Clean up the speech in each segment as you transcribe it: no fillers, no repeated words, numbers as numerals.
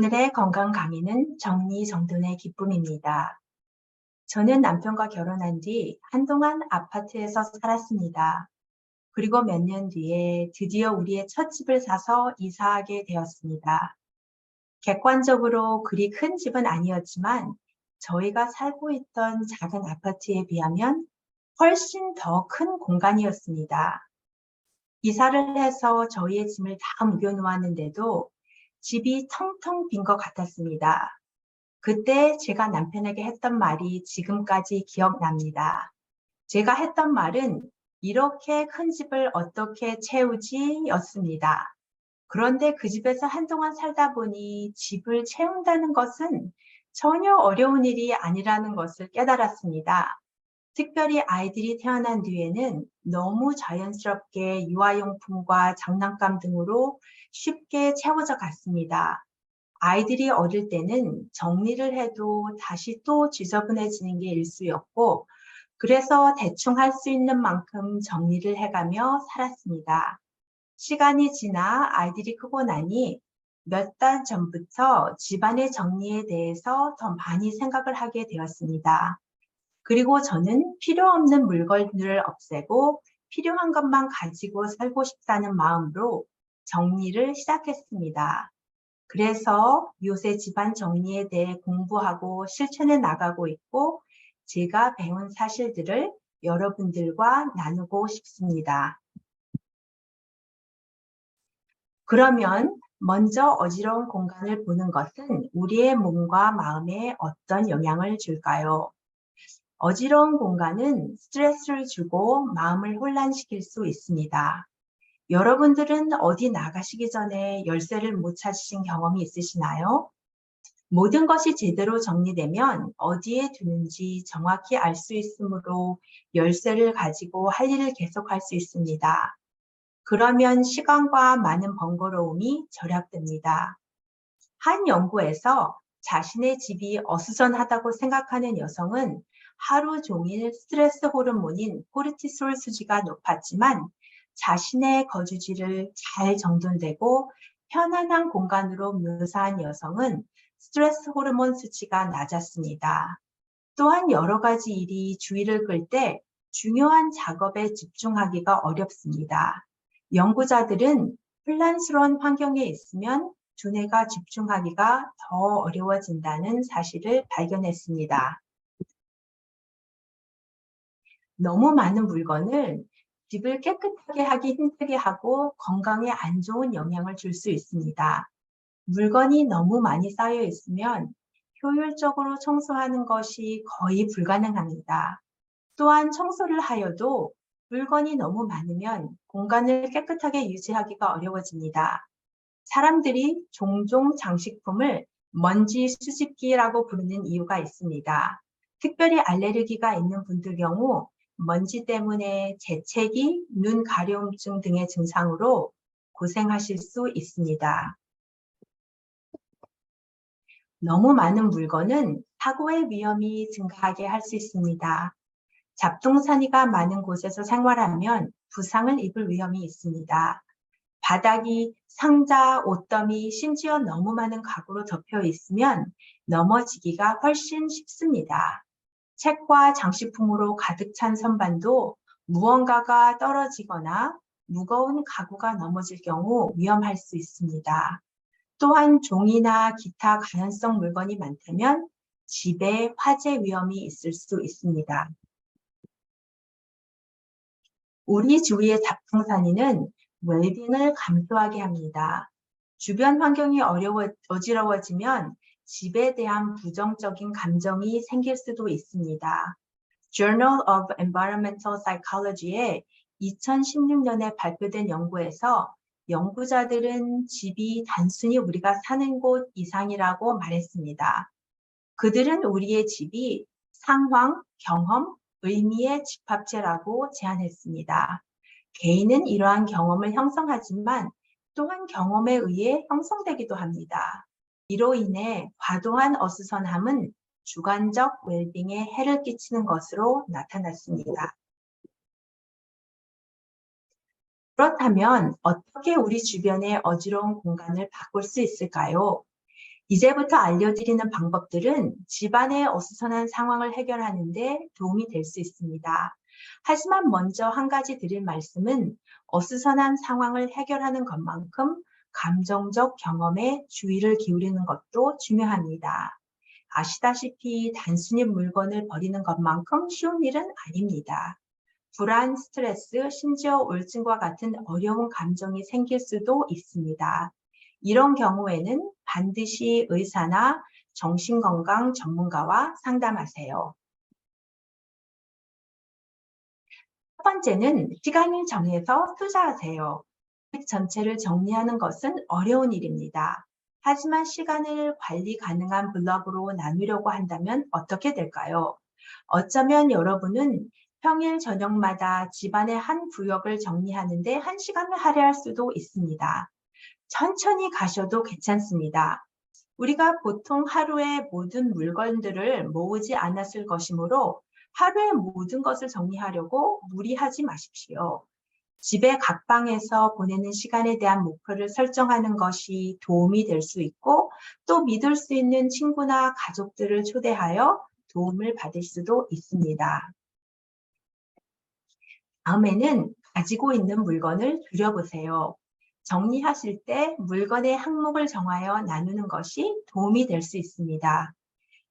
오늘의 건강 강의는 정리정돈의 기쁨입니다. 저는 남편과 결혼한 뒤 한동안 아파트에서 살았습니다. 그리고 몇 년 뒤에 드디어 우리의 첫 집을 사서 이사하게 되었습니다. 객관적으로 그리 큰 집은 아니었지만 저희가 살고 있던 작은 아파트에 비하면 훨씬 더 큰 공간이었습니다. 이사를 해서 저희의 짐을 다 묵여놓았는데도 집이 텅텅 빈 것 같았습니다. 그때 제가 남편에게 했던 말이 지금까지 기억납니다. 제가 했던 말은 이렇게 큰 집을 어떻게 채우지? 였습니다. 그런데 그 집에서 한동안 살다 보니 집을 채운다는 것은 전혀 어려운 일이 아니라는 것을 깨달았습니다. 특별히 아이들이 태어난 뒤에는 너무 자연스럽게 유아용품과 장난감 등으로 쉽게 채워져 갔습니다. 아이들이 어릴 때는 정리를 해도 다시 또 지저분해지는 게 일쑤였고, 그래서 대충 할 수 있는 만큼 정리를 해가며 살았습니다. 시간이 지나 아이들이 크고 나니 몇 달 전부터 집안의 정리에 대해서 더 많이 생각을 하게 되었습니다. 그리고 저는 필요 없는 물건들을 없애고 필요한 것만 가지고 살고 싶다는 마음으로 정리를 시작했습니다. 그래서 요새 집안 정리에 대해 공부하고 실천해 나가고 있고 제가 배운 사실들을 여러분들과 나누고 싶습니다. 그러면 먼저 어지러운 공간을 보는 것은 우리의 몸과 마음에 어떤 영향을 줄까요? 어지러운 공간은 스트레스를 주고 마음을 혼란시킬 수 있습니다. 여러분들은 어디 나가시기 전에 열쇠를 못 찾으신 경험이 있으시나요? 모든 것이 제대로 정리되면 어디에 두는지 정확히 알 수 있으므로 열쇠를 가지고 할 일을 계속할 수 있습니다. 그러면 시간과 많은 번거로움이 절약됩니다. 한 연구에서 자신의 집이 어수선하다고 생각하는 여성은 하루 종일 스트레스 호르몬인 코르티솔 수치가 높았지만 자신의 거주지를 잘 정돈되고 편안한 공간으로 묘사한 여성은 스트레스 호르몬 수치가 낮았습니다. 또한 여러 가지 일이 주의를 끌 때 중요한 작업에 집중하기가 어렵습니다. 연구자들은 혼란스러운 환경에 있으면 두뇌가 집중하기가 더 어려워진다는 사실을 발견했습니다. 너무 많은 물건을 집을 깨끗하게 하기 힘들게 하고 건강에 안 좋은 영향을 줄 수 있습니다. 물건이 너무 많이 쌓여 있으면 효율적으로 청소하는 것이 거의 불가능합니다. 또한 청소를 하여도 물건이 너무 많으면 공간을 깨끗하게 유지하기가 어려워집니다. 사람들이 종종 장식품을 먼지 수집기라고 부르는 이유가 있습니다. 특별히 알레르기가 있는 분들 경우 먼지 때문에 재채기, 눈 가려움증 등의 증상으로 고생하실 수 있습니다. 너무 많은 물건은 사고의 위험이 증가하게 할 수 있습니다. 잡동사니가 많은 곳에서 생활하면 부상을 입을 위험이 있습니다. 바닥이 상자, 옷더미, 심지어 너무 많은 가구로 덮여 있으면 넘어지기가 훨씬 쉽습니다. 책과 장식품으로 가득 찬 선반도 무언가가 떨어지거나 무거운 가구가 넘어질 경우 위험할 수 있습니다. 또한 종이나 기타 가연성 물건이 많다면 집에 화재 위험이 있을 수 있습니다. 우리 주위의 잡동사니는 웰빙을 감소하게 합니다. 주변 환경이 어지러워지면 집에 대한 부정적인 감정이 생길 수도 있습니다. Journal of Environmental Psychology에 2016년에 발표된 연구에서 연구자들은 집이 단순히 우리가 사는 곳 이상이라고 말했습니다. 그들은 우리의 집이 상황, 경험, 의미의 집합체라고 제안했습니다. 개인은 이러한 경험을 형성하지만 또한 경험에 의해 형성되기도 합니다. 이로 인해 과도한 어수선함은 주관적 웰빙에 해를 끼치는 것으로 나타났습니다. 그렇다면 어떻게 우리 주변의 어지러운 공간을 바꿀 수 있을까요? 이제부터 알려드리는 방법들은 집안의 어수선한 상황을 해결하는 데 도움이 될 수 있습니다. 하지만 먼저 한 가지 드릴 말씀은 어수선한 상황을 해결하는 것만큼 감정적 경험에 주의를 기울이는 것도 중요합니다. 아시다시피 단순히 물건을 버리는 것만큼 쉬운 일은 아닙니다. 불안, 스트레스, 심지어 우울증과 같은 어려운 감정이 생길 수도 있습니다. 이런 경우에는 반드시 의사나 정신건강 전문가와 상담하세요. 첫 번째는 시간을 정해서 투자하세요. 계획 전체를 정리하는 것은 어려운 일입니다. 하지만 시간을 관리 가능한 블럭으로 나누려고 한다면 어떻게 될까요? 어쩌면 여러분은 평일 저녁마다 집안의 한 구역을 정리하는데 1시간을 할애할 수도 있습니다. 천천히 가셔도 괜찮습니다. 우리가 보통 하루에 모든 물건들을 모으지 않았을 것이므로 하루에 모든 것을 정리하려고 무리하지 마십시오. 집의 각 방에서 보내는 시간에 대한 목표를 설정하는 것이 도움이 될 수 있고 또 믿을 수 있는 친구나 가족들을 초대하여 도움을 받을 수도 있습니다. 다음에는 가지고 있는 물건을 줄여보세요. 정리하실 때 물건의 항목을 정하여 나누는 것이 도움이 될 수 있습니다.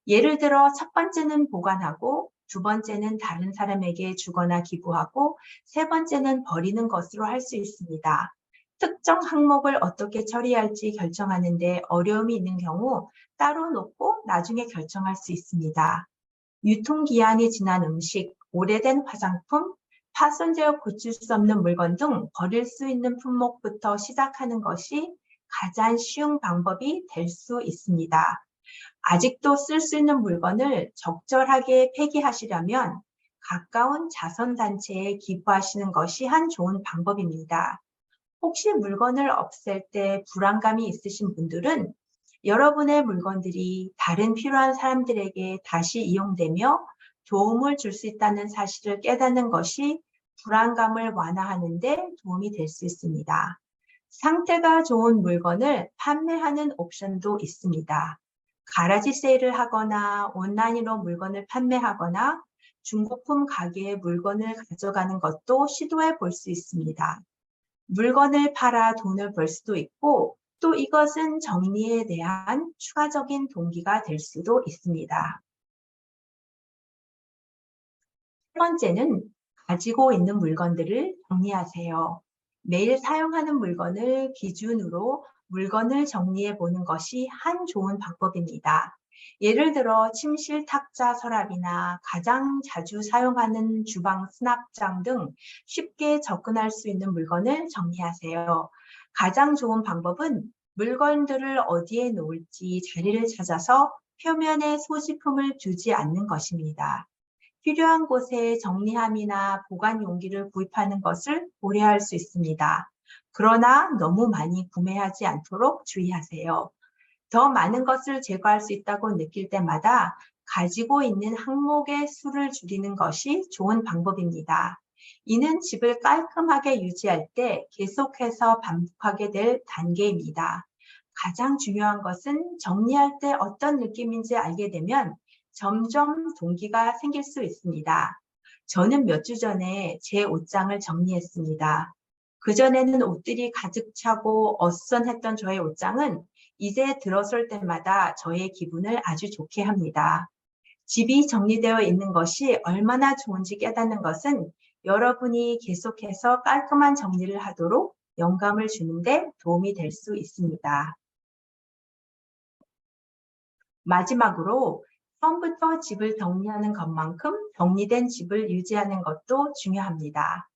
예를 들어 첫 번째는 보관하고 두 번째는 다른 사람에게 주거나 기부하고 세 번째는 버리는 것으로 할 수 있습니다. 특정 항목을 어떻게 처리할지 결정하는 데 어려움이 있는 경우 따로 놓고 나중에 결정할 수 있습니다. 유통기한이 지난 음식, 오래된 화장품, 파손되어 고칠 수 없는 물건 등 버릴 수 있는 품목부터 시작하는 것이 가장 쉬운 방법이 될 수 있습니다. 아직도 쓸 수 있는 물건을 적절하게 폐기하시려면 가까운 자선단체에 기부하시는 것이 한 좋은 방법입니다. 혹시 물건을 없앨 때 불안감이 있으신 분들은 여러분의 물건들이 다른 필요한 사람들에게 다시 이용되며 도움을 줄 수 있다는 사실을 깨닫는 것이 불안감을 완화하는 데 도움이 될 수 있습니다. 상태가 좋은 물건을 판매하는 옵션도 있습니다. 가라지 세일을 하거나 온라인으로 물건을 판매하거나 중고품 가게에 물건을 가져가는 것도 시도해 볼 수 있습니다. 물건을 팔아 돈을 벌 수도 있고 또 이것은 정리에 대한 추가적인 동기가 될 수도 있습니다. 세 번째는 가지고 있는 물건들을 정리하세요. 매일 사용하는 물건을 기준으로 물건을 정리해 보는 것이 한 좋은 방법입니다. 예를 들어 침실 탁자 서랍이나 가장 자주 사용하는 주방 수납장 등 쉽게 접근할 수 있는 물건을 정리하세요. 가장 좋은 방법은 물건들을 어디에 놓을지 자리를 찾아서 표면에 소지품을 두지 않는 것입니다. 필요한 곳에 정리함이나 보관 용기를 구입하는 것을 고려할 수 있습니다. 그러나 너무 많이 구매하지 않도록 주의하세요. 더 많은 것을 제거할 수 있다고 느낄 때마다 가지고 있는 항목의 수를 줄이는 것이 좋은 방법입니다. 이는 집을 깔끔하게 유지할 때 계속해서 반복하게 될 단계입니다. 가장 중요한 것은 정리할 때 어떤 느낌인지 알게 되면 점점 동기가 생길 수 있습니다. 저는 몇 주 전에 제 옷장을 정리했습니다. 그전에는 옷들이 가득 차고 어수선했던 저의 옷장은 이제 들어설 때마다 저의 기분을 아주 좋게 합니다. 집이 정리되어 있는 것이 얼마나 좋은지 깨닫는 것은 여러분이 계속해서 깔끔한 정리를 하도록 영감을 주는데 도움이 될 수 있습니다. 마지막으로 처음부터 집을 정리하는 것만큼 정리된 집을 유지하는 것도 중요합니다.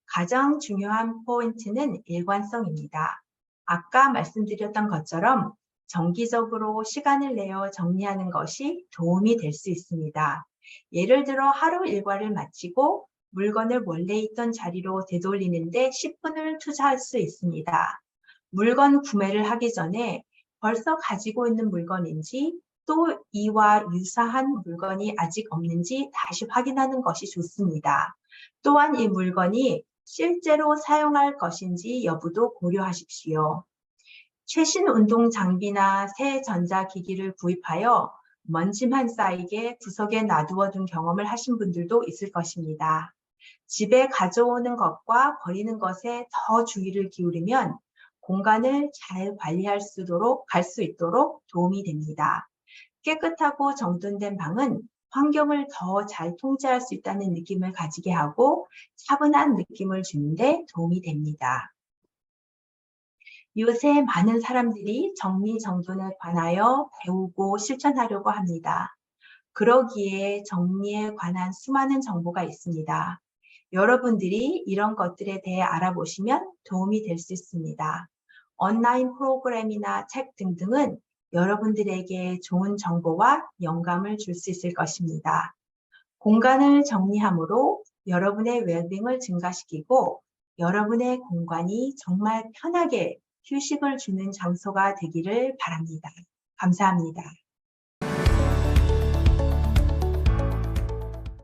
가장 중요한 포인트는 일관성입니다. 아까 말씀드렸던 것처럼 정기적으로 시간을 내어 정리하는 것이 도움이 될 수 있습니다. 예를 들어 하루 일과를 마치고 물건을 원래 있던 자리로 되돌리는데 10분을 투자할 수 있습니다. 물건 구매를 하기 전에 벌써 가지고 있는 물건인지 또 이와 유사한 물건이 아직 없는지 다시 확인하는 것이 좋습니다. 또한 이 물건이 실제로 사용할 것인지 여부도 고려하십시오. 최신 운동 장비나 새 전자기기를 구입하여 먼지만 쌓이게 구석에 놔두어 둔 경험을 하신 분들도 있을 것입니다. 집에 가져오는 것과 버리는 것에 더 주의를 기울이면 공간을 잘 관리할 수 있도록 도움이 됩니다. 깨끗하고 정돈된 방은 환경을 더 잘 통제할 수 있다는 느낌을 가지게 하고 차분한 느낌을 주는데 도움이 됩니다. 요새 많은 사람들이 정리정돈에 관하여 배우고 실천하려고 합니다. 그러기에 정리에 관한 수많은 정보가 있습니다. 여러분들이 이런 것들에 대해 알아보시면 도움이 될 수 있습니다. 온라인 프로그램이나 책 등등은 여러분들에게 좋은 정보와 영감을 줄 수 있을 것입니다. 공간을 정리함으로 여러분의 웰빙을 증가시키고 여러분의 공간이 정말 편하게 휴식을 주는 장소가 되기를 바랍니다. 감사합니다.